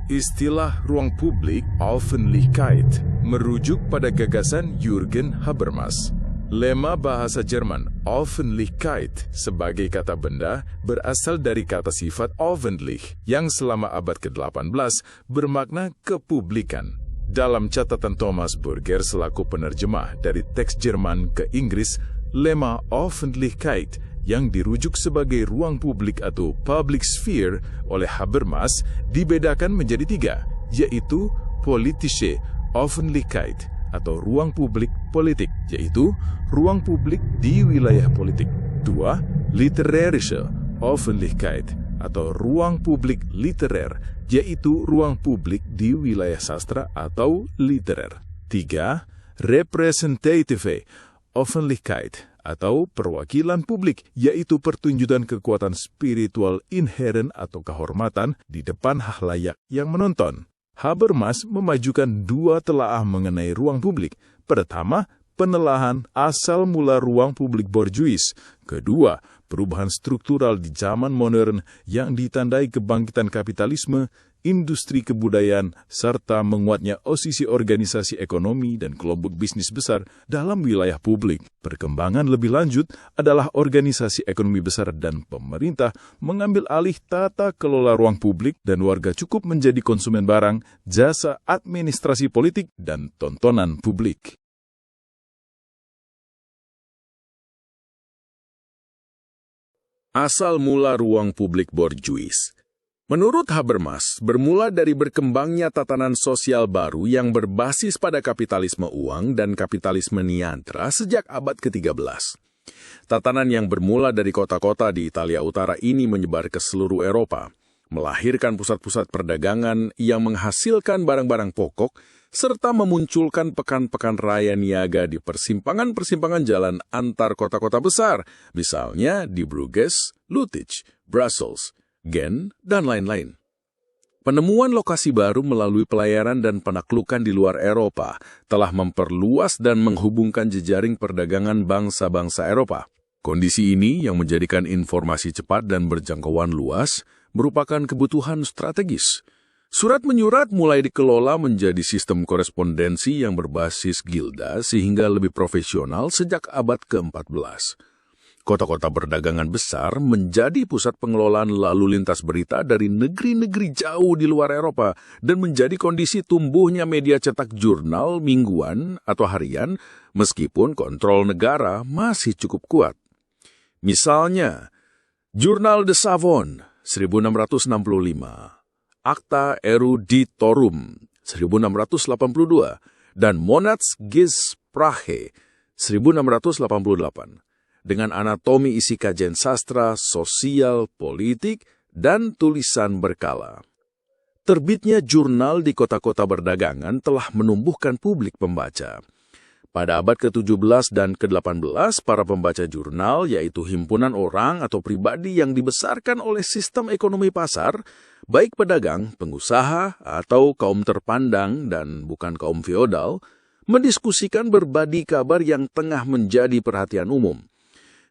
Istilah ruang publik Öffentlichkeit merujuk pada gagasan Jürgen Habermas. Lema bahasa Jerman Öffentlichkeit sebagai kata benda berasal dari kata sifat öffentlich yang selama abad ke-18 bermakna kepublikan. Dalam catatan Thomas Burger selaku penerjemah dari teks Jerman ke Inggris, lema Öffentlichkeit yang dirujuk sebagai ruang publik atau public sphere oleh Habermas dibedakan menjadi 3, yaitu politische Öffentlichkeit atau ruang publik politik, yaitu ruang publik di wilayah politik. 2. Literarische Öffentlichkeit atau ruang publik literer, yaitu ruang publik di wilayah sastra atau literer. 3. Repräsentative Öffentlichkeit atau perwakilan publik, yaitu pertunjukan kekuatan spiritual inheren atau kehormatan di depan halayak yang menonton. Habermas memajukan 2 telaah mengenai ruang publik. Pertama, penelaahan asal mula ruang publik borjuis. Kedua, perubahan struktural di zaman modern yang ditandai kebangkitan kapitalisme, industri kebudayaan, serta menguatnya posisi organisasi ekonomi dan kelompok bisnis besar dalam wilayah publik. Perkembangan lebih lanjut adalah organisasi ekonomi besar dan pemerintah mengambil alih tata kelola ruang publik dan warga cukup menjadi konsumen barang, jasa, administrasi politik, dan tontonan publik. Asal mula ruang publik borjuis. Menurut Habermas, bermula dari berkembangnya tatanan sosial baru yang berbasis pada kapitalisme uang dan kapitalisme niantra sejak abad ke-13. Tatanan yang bermula dari kota-kota di Italia Utara ini menyebar ke seluruh Eropa, melahirkan pusat-pusat perdagangan yang menghasilkan barang-barang pokok, serta memunculkan pekan-pekan raya niaga di persimpangan-persimpangan jalan antar kota-kota besar, misalnya di Bruges, Lutich, Brussels, Gen, dan lain-lain. Penemuan lokasi baru melalui pelayaran dan penaklukan di luar Eropa telah memperluas dan menghubungkan jejaring perdagangan bangsa-bangsa Eropa. Kondisi ini yang menjadikan informasi cepat dan berjangkauan luas merupakan kebutuhan strategis. Surat-menyurat mulai dikelola menjadi sistem korespondensi yang berbasis gilda sehingga lebih profesional sejak abad ke-14. Kota-kota perdagangan besar menjadi pusat pengelolaan lalu lintas berita dari negeri-negeri jauh di luar Eropa dan menjadi kondisi tumbuhnya media cetak jurnal mingguan atau harian meskipun kontrol negara masih cukup kuat. Misalnya, Jurnal de Savon 1665, Acta Eruditorum 1682, dan Monatsgesprache 1688. Dengan anatomi isi kajian sastra, sosial, politik, dan tulisan berkala. Terbitnya jurnal di kota-kota perdagangan telah menumbuhkan publik pembaca. Pada abad ke-17 dan ke-18, para pembaca jurnal, yaitu himpunan orang atau pribadi yang dibesarkan oleh sistem ekonomi pasar, baik pedagang, pengusaha, atau kaum terpandang dan bukan kaum feodal, mendiskusikan berbagi kabar yang tengah menjadi perhatian umum.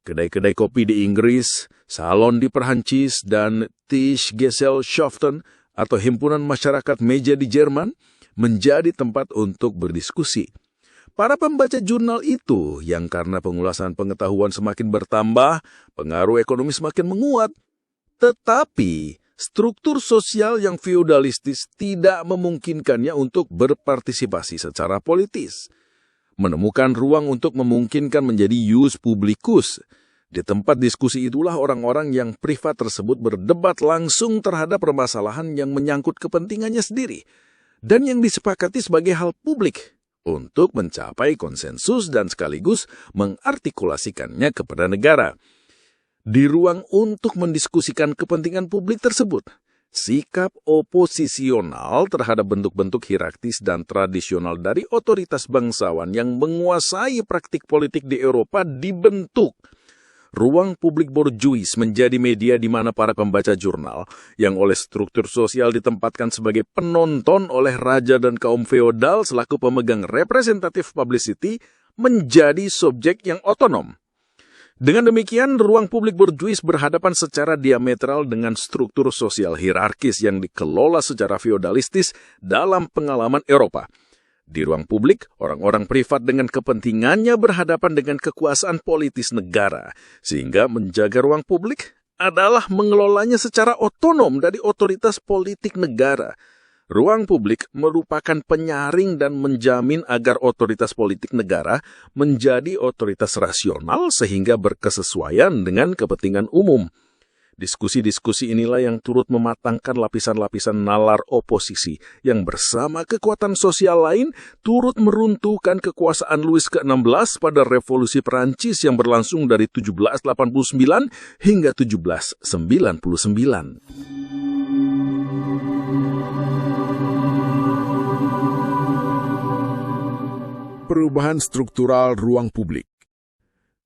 Kedai-kedai kopi di Inggris, salon di Perancis, dan Tischgesellschaften atau himpunan masyarakat meja di Jerman menjadi tempat untuk berdiskusi. Para pembaca jurnal itu yang karena pengulasan pengetahuan semakin bertambah, pengaruh ekonomi semakin menguat. Tetapi struktur sosial yang feudalistis tidak memungkinkannya untuk berpartisipasi secara politis. Menemukan ruang untuk memungkinkan menjadi ius publicus. Di tempat diskusi itulah orang-orang yang privat tersebut berdebat langsung terhadap permasalahan yang menyangkut kepentingannya sendiri dan yang disepakati sebagai hal publik untuk mencapai konsensus dan sekaligus mengartikulasikannya kepada negara. Di ruang untuk mendiskusikan kepentingan publik tersebut, sikap oposisional terhadap bentuk-bentuk hierarkis dan tradisional dari otoritas bangsawan yang menguasai praktik politik di Eropa dibentuk. Ruang publik borjuis menjadi media di mana para pembaca jurnal yang oleh struktur sosial ditempatkan sebagai penonton oleh raja dan kaum feodal selaku pemegang representatif publicity menjadi subjek yang otonom. Dengan demikian, ruang publik borjuis berhadapan secara diametral dengan struktur sosial hierarkis yang dikelola secara feodalistis dalam pengalaman Eropa. Di ruang publik, orang-orang privat dengan kepentingannya berhadapan dengan kekuasaan politis negara, sehingga menjaga ruang publik adalah mengelolanya secara otonom dari otoritas politik negara. Ruang publik merupakan penyaring dan menjamin agar otoritas politik negara menjadi otoritas rasional sehingga berkesesuaian dengan kepentingan umum. Diskusi-diskusi inilah yang turut mematangkan lapisan-lapisan nalar oposisi yang bersama kekuatan sosial lain turut meruntuhkan kekuasaan Louis ke-16 pada Revolusi Perancis yang berlangsung dari 1789 hingga 1799. Perubahan struktural ruang publik.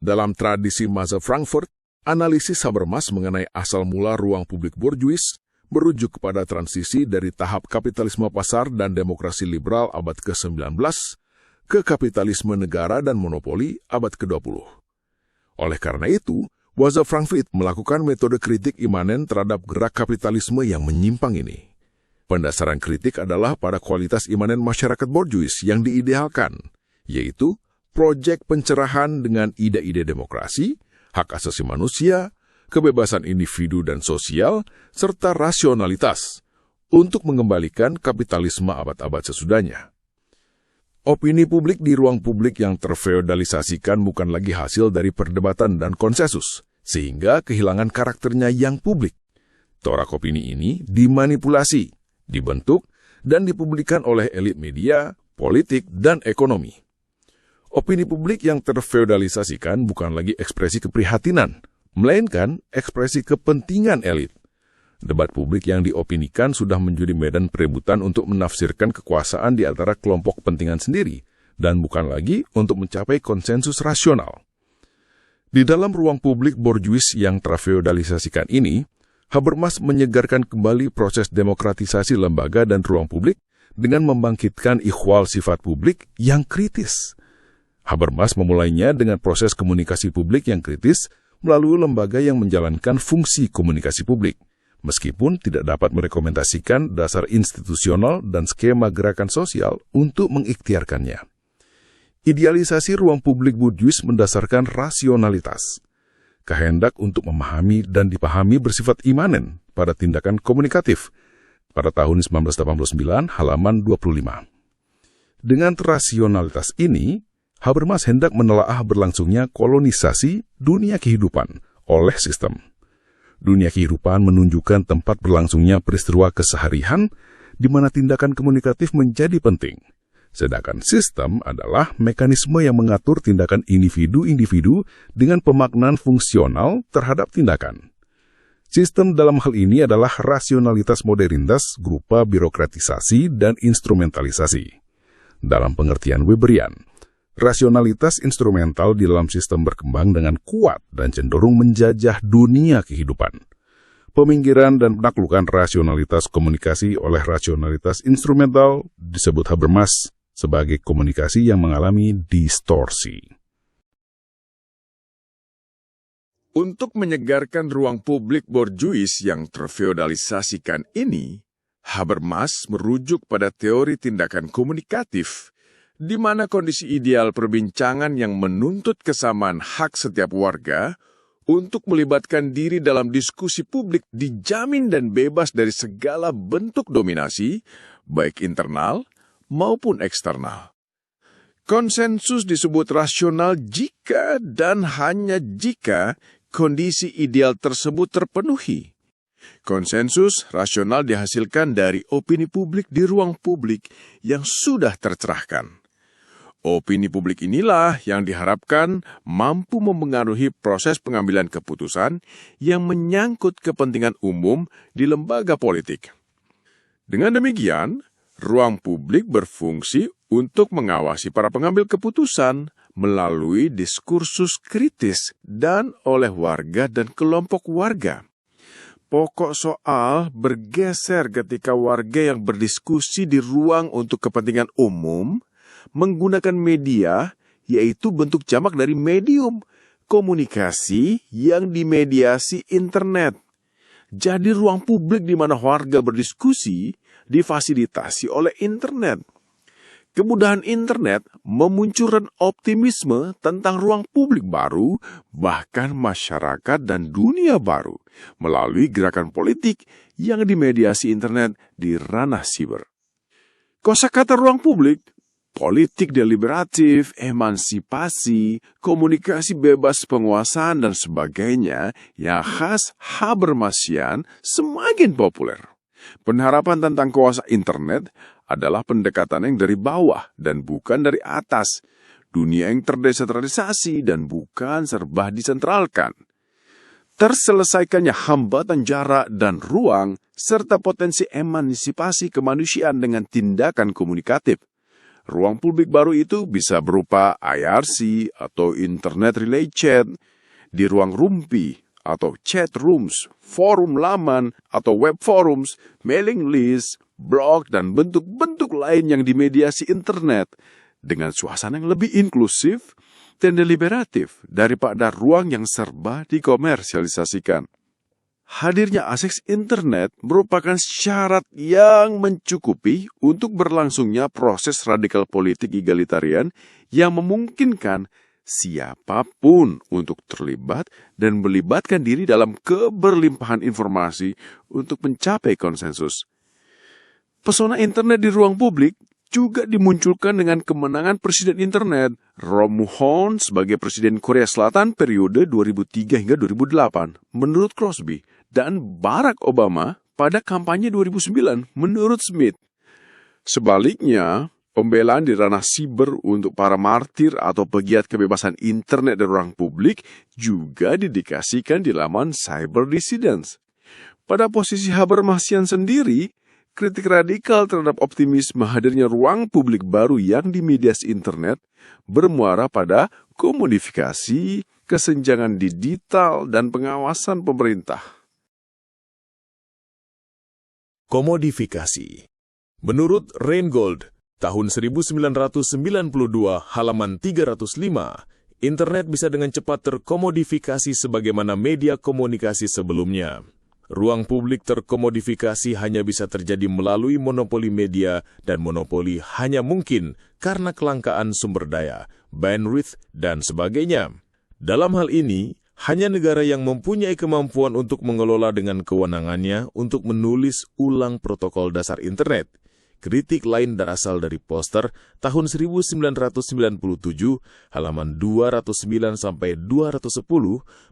Dalam tradisi mazhab Frankfurt, analisis Habermas mengenai asal mula ruang publik borjuis merujuk kepada transisi dari tahap kapitalisme pasar dan demokrasi liberal abad ke-19 ke kapitalisme negara dan monopoli abad ke-20. Oleh karena itu, mazhab Frankfurt melakukan metode kritik imanen terhadap gerak kapitalisme yang menyimpang ini. Pendasaran kritik adalah pada kualitas imanen masyarakat borjuis yang diidealkan, yaitu proyek pencerahan dengan ide-ide demokrasi, hak asasi manusia, kebebasan individu dan sosial, serta rasionalitas untuk mengembalikan kapitalisme abad-abad sesudahnya. Opini publik di ruang publik yang terfeodalisasikan bukan lagi hasil dari perdebatan dan konsensus, sehingga kehilangan karakternya yang publik. Torak opini ini dimanipulasi, dibentuk, dan dipublikkan oleh elit media, politik, dan ekonomi. Opini publik yang terfeodalisasikan bukan lagi ekspresi keprihatinan, melainkan ekspresi kepentingan elit. Debat publik yang diopinikan sudah menjadi medan perebutan untuk menafsirkan kekuasaan di antara kelompok kepentingan sendiri, dan bukan lagi untuk mencapai konsensus rasional. Di dalam ruang publik borjuis yang terfeodalisasikan ini, Habermas menyegarkan kembali proses demokratisasi lembaga dan ruang publik dengan membangkitkan ikhwal sifat publik yang kritis. Habermas memulainya dengan proses komunikasi publik yang kritis melalui lembaga yang menjalankan fungsi komunikasi publik, meskipun tidak dapat merekomendasikan dasar institusional dan skema gerakan sosial untuk mengikhtiarkannya. Idealisasi ruang publik borjuis mendasarkan rasionalitas, kehendak untuk memahami dan dipahami bersifat imanen pada tindakan komunikatif, pada tahun 1989, halaman 25. Dengan rasionalitas ini, Habermas hendak menelaah berlangsungnya kolonisasi dunia kehidupan oleh sistem. Dunia kehidupan menunjukkan tempat berlangsungnya peristiwa keseharian di mana tindakan komunikatif menjadi penting. Sedangkan sistem adalah mekanisme yang mengatur tindakan individu-individu dengan pemaknaan fungsional terhadap tindakan. Sistem dalam hal ini adalah rasionalitas modernitas berupa birokratisasi dan instrumentalisasi. Dalam pengertian Weberian, rasionalitas instrumental di dalam sistem berkembang dengan kuat dan cenderung menjajah dunia kehidupan. Peminggiran dan penaklukan rasionalitas komunikasi oleh rasionalitas instrumental disebut Habermas sebagai komunikasi yang mengalami distorsi. Untuk menyegarkan ruang publik borjuis yang terfeodalisasikan ini, Habermas merujuk pada teori tindakan komunikatif, di mana kondisi ideal perbincangan yang menuntut kesamaan hak setiap warga untuk melibatkan diri dalam diskusi publik dijamin dan bebas dari segala bentuk dominasi, baik internal maupun eksternal. Konsensus disebut rasional jika dan hanya jika kondisi ideal tersebut terpenuhi. Konsensus rasional dihasilkan dari opini publik di ruang publik yang sudah tercerahkan. Opini publik inilah yang diharapkan mampu mempengaruhi proses pengambilan keputusan yang menyangkut kepentingan umum di lembaga politik. Dengan demikian, ruang publik berfungsi untuk mengawasi para pengambil keputusan melalui diskursus kritis dan oleh warga dan kelompok warga. Pokok soal bergeser ketika warga yang berdiskusi di ruang untuk kepentingan umum menggunakan media, yaitu bentuk jamak dari medium, komunikasi yang dimediasi internet. Jadi ruang publik di mana warga berdiskusi difasilitasi oleh internet. Kemudahan internet memunculkan optimisme tentang ruang publik baru, bahkan masyarakat dan dunia baru, melalui gerakan politik yang dimediasi internet di ranah siber. Kosakata ruang publik, politik deliberatif, emansipasi, komunikasi bebas penguasaan, dan sebagainya yang khas Habermasian semakin populer. Penerapan tentang kuasa internet adalah pendekatan yang dari bawah dan bukan dari atas. Dunia yang terdesentralisasi dan bukan serba disentralkan. Terselesaikannya hambatan jarak dan ruang serta potensi emansipasi kemanusiaan dengan tindakan komunikatif. Ruang publik baru itu bisa berupa IRC atau Internet Relay Chat, di ruang rumpi atau chat rooms, forum laman atau web forums, mailing list, blog, dan bentuk-bentuk lain yang dimediasi internet dengan suasana yang lebih inklusif dan deliberatif daripada ruang yang serba dikomersialisasikan. Hadirnya akses internet merupakan syarat yang mencukupi untuk berlangsungnya proses radikal politik egalitarian yang memungkinkan siapapun untuk terlibat dan melibatkan diri dalam keberlimpahan informasi untuk mencapai konsensus. Pesona internet di ruang publik juga dimunculkan dengan kemenangan Presiden Internet Roh Moo-hyun sebagai Presiden Korea Selatan periode 2003 hingga 2008 menurut Crosby dan Barack Obama pada kampanye 2009 menurut Smith. Sebaliknya, pembelaan di ranah siber untuk para martir atau pegiat kebebasan internet dan ruang publik juga didedikasikan di laman Cyber Dissidents. Pada posisi Habermasian sendiri, kritik radikal terhadap optimisme hadirnya ruang publik baru yang dimediasi internet bermuara pada komodifikasi, kesenjangan digital, dan pengawasan pemerintah. Komodifikasi. Menurut Reingold, tahun 1992, halaman 305, internet bisa dengan cepat terkomodifikasi sebagaimana media komunikasi sebelumnya. Ruang publik terkomodifikasi hanya bisa terjadi melalui monopoli media dan monopoli hanya mungkin karena kelangkaan sumber daya, bandwidth, dan sebagainya. Dalam hal ini, hanya negara yang mempunyai kemampuan untuk mengelola dengan kewenangannya untuk menulis ulang protokol dasar internet. Kritik lain berasal dari poster tahun 1997, halaman 209-210,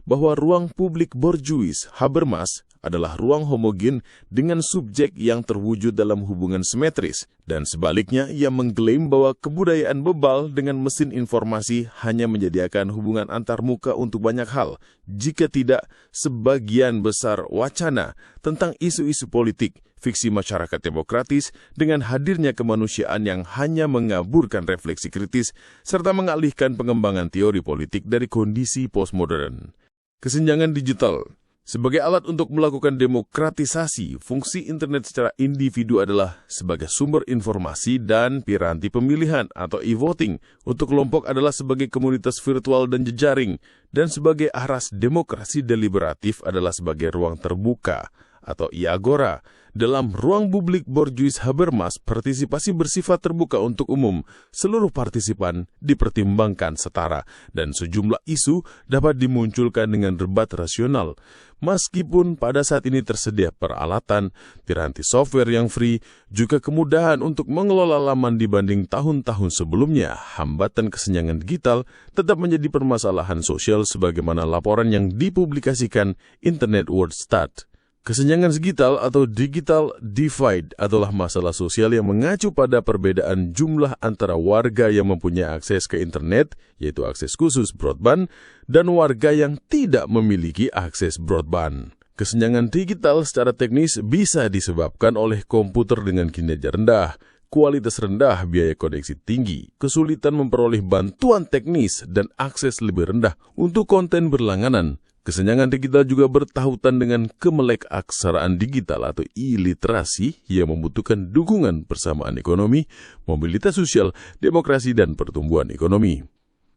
bahwa ruang publik borjuis Habermas adalah ruang homogen dengan subjek yang terwujud dalam hubungan simetris, dan sebaliknya ia mengklaim bahwa kebudayaan bebal dengan mesin informasi hanya menyediakan hubungan antarmuka untuk banyak hal, jika tidak sebagian besar wacana tentang isu-isu politik, fiksi masyarakat demokratis dengan hadirnya kemanusiaan yang hanya mengaburkan refleksi kritis serta mengalihkan pengembangan teori politik dari kondisi postmodern. Kesenjangan digital. Sebagai alat untuk melakukan demokratisasi, fungsi internet secara individu adalah sebagai sumber informasi dan piranti pemilihan atau e-voting. Untuk kelompok adalah sebagai komunitas virtual dan jejaring, dan sebagai aras demokrasi deliberatif adalah sebagai ruang terbuka atau e-agora. Dalam ruang publik borjuis Habermas, partisipasi bersifat terbuka untuk umum. Seluruh partisipan dipertimbangkan setara, dan sejumlah isu dapat dimunculkan dengan debat rasional. Meskipun pada saat ini tersedia peralatan, piranti software yang free, juga kemudahan untuk mengelola laman dibanding tahun-tahun sebelumnya, hambatan kesenjangan digital tetap menjadi permasalahan sosial sebagaimana laporan yang dipublikasikan Internet World Stat. Kesenjangan digital atau digital divide adalah masalah sosial yang mengacu pada perbedaan jumlah antara warga yang mempunyai akses ke internet, yaitu akses khusus broadband, dan warga yang tidak memiliki akses broadband. Kesenjangan digital secara teknis bisa disebabkan oleh komputer dengan kinerja rendah, kualitas rendah, biaya koneksi tinggi, kesulitan memperoleh bantuan teknis, dan akses lebih rendah untuk konten berlangganan. Kesenjangan digital juga bertautan dengan kemelek-aksaraan digital atau iliterasi yang membutuhkan dukungan persamaan ekonomi, mobilitas sosial, demokrasi, dan pertumbuhan ekonomi.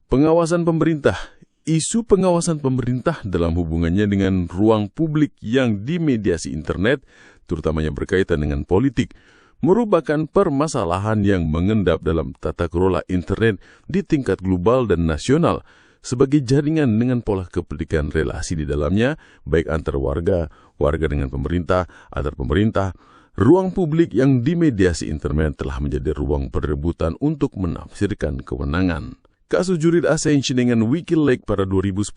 Pengawasan pemerintah. Isu pengawasan pemerintah dalam hubungannya dengan ruang publik yang dimediasi internet, terutamanya berkaitan dengan politik, merupakan permasalahan yang mengendap dalam tata kelola internet di tingkat global dan nasional, sebagai jaringan dengan pola kepelikan relasi di dalamnya, baik antar warga, warga dengan pemerintah, antar pemerintah. Ruang publik yang dimediasi internet telah menjadi ruang perebutan untuk menafsirkan kewenangan. Kasus Jurid Assange dengan Wikileaks pada 2010,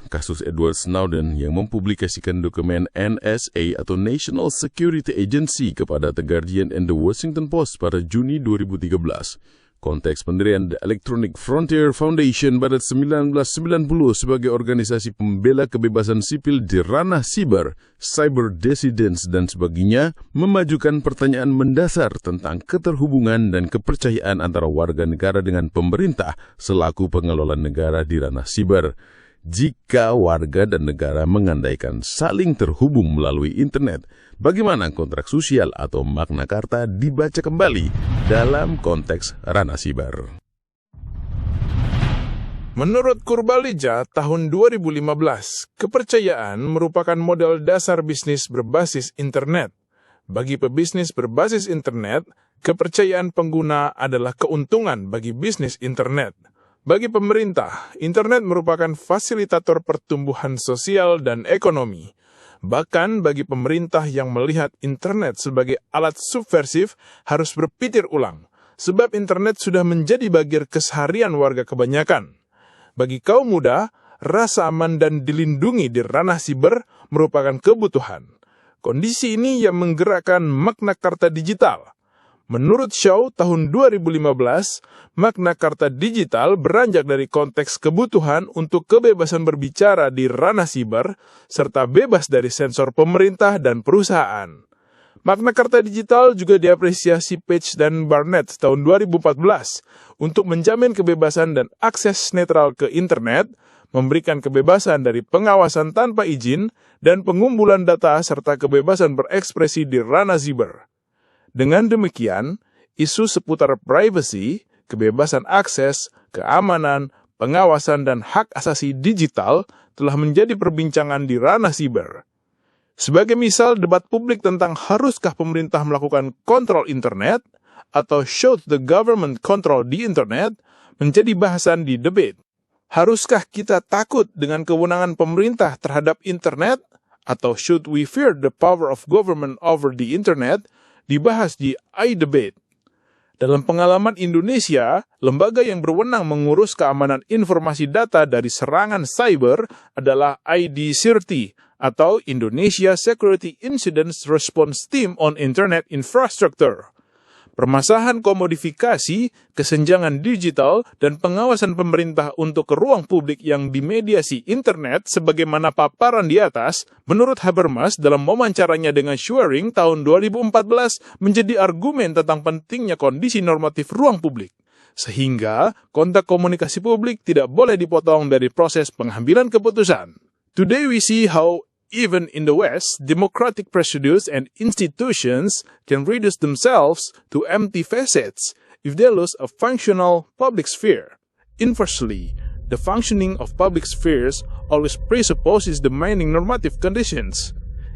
kasus Edward Snowden yang mempublikasikan dokumen NSA atau National Security Agency kepada The Guardian and The Washington Post pada Juni 2013. Konteks pendirian The Electronic Frontier Foundation pada 1990 sebagai organisasi pembela kebebasan sipil di ranah siber, cyber dissidence dan sebagainya, memajukan pertanyaan mendasar tentang keterhubungan dan kepercayaan antara warga negara dengan pemerintah selaku pengelola negara di ranah siber. Jika warga dan negara mengandaikan saling terhubung melalui internet, bagaimana kontrak sosial atau Magna Carta dibaca kembali dalam konteks ranah siber? Menurut Kurbalija tahun 2015, kepercayaan merupakan modal dasar bisnis berbasis internet. Bagi pebisnis berbasis internet, kepercayaan pengguna adalah keuntungan bagi bisnis internet. Bagi pemerintah, internet merupakan fasilitator pertumbuhan sosial dan ekonomi. Bahkan bagi pemerintah yang melihat internet sebagai alat subversif harus berpikir ulang, sebab internet sudah menjadi bagian keseharian warga kebanyakan. Bagi kaum muda, rasa aman dan dilindungi di ranah siber merupakan kebutuhan. Kondisi ini yang menggerakkan Magna Carta Digital. Menurut Shaw tahun 2015, Magna Carta Digital beranjak dari konteks kebutuhan untuk kebebasan berbicara di ranah siber, serta bebas dari sensor pemerintah dan perusahaan. Magna Carta Digital juga diapresiasi Page dan Barnett tahun 2014 untuk menjamin kebebasan dan akses netral ke internet, memberikan kebebasan dari pengawasan tanpa izin, dan pengumpulan data serta kebebasan berekspresi di ranah siber. Dengan demikian, isu seputar privacy, kebebasan akses, keamanan, pengawasan, dan hak asasi digital telah menjadi perbincangan di ranah siber. Sebagai misal, debat publik tentang haruskah pemerintah melakukan kontrol internet atau should the government control the internet menjadi bahasan di debat. Haruskah kita takut dengan kewenangan pemerintah terhadap internet atau should we fear the power of government over the internet dibahas di iDebate. Dalam pengalaman Indonesia, lembaga yang berwenang mengurus keamanan informasi data dari serangan cyber adalah ID-CIRTI atau Indonesia Security Incident Response Team on Internet Infrastructure. Permasalahan komodifikasi, kesenjangan digital, dan pengawasan pemerintah untuk ruang publik yang dimediasi internet sebagaimana paparan di atas, menurut Habermas dalam wawancaranya dengan Schwerin tahun 2014 menjadi argumen tentang pentingnya kondisi normatif ruang publik. Sehingga kontak komunikasi publik tidak boleh dipotong dari proses pengambilan keputusan. Today we see how even in the West, democratic procedures and institutions can reduce themselves to empty facades if they lose a functional public sphere. Inversely, the functioning of public spheres always presupposes demanding normative conditions.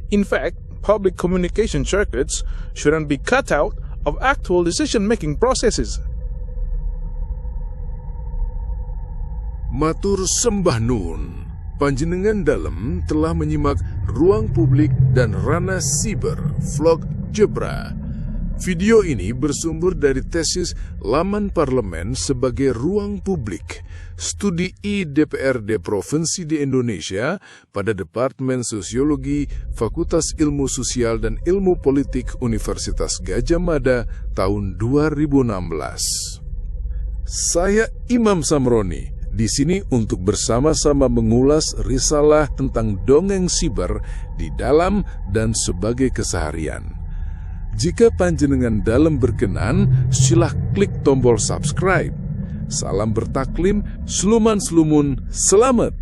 In fact, public communication circuits shouldn't be cut out of actual decision-making processes. Matur sembah nun. Panjenengan Dalem telah menyimak Ruang Publik dan Ranah Siber Vlog Jebra. Video ini bersumber dari tesis Laman Parlemen sebagai Ruang Publik, studi IDPRD Provinsi di Indonesia pada Departemen Sosiologi Fakultas Ilmu Sosial dan Ilmu Politik Universitas Gadjah Mada tahun 2016. Saya Imam Samroni. Di sini untuk bersama-sama mengulas risalah tentang dongeng siber di dalam dan sebagai keseharian. Jika panjenengan Dalem berkenan, silah klik tombol subscribe. Salam bertaklim, sluman-slumun, selamat!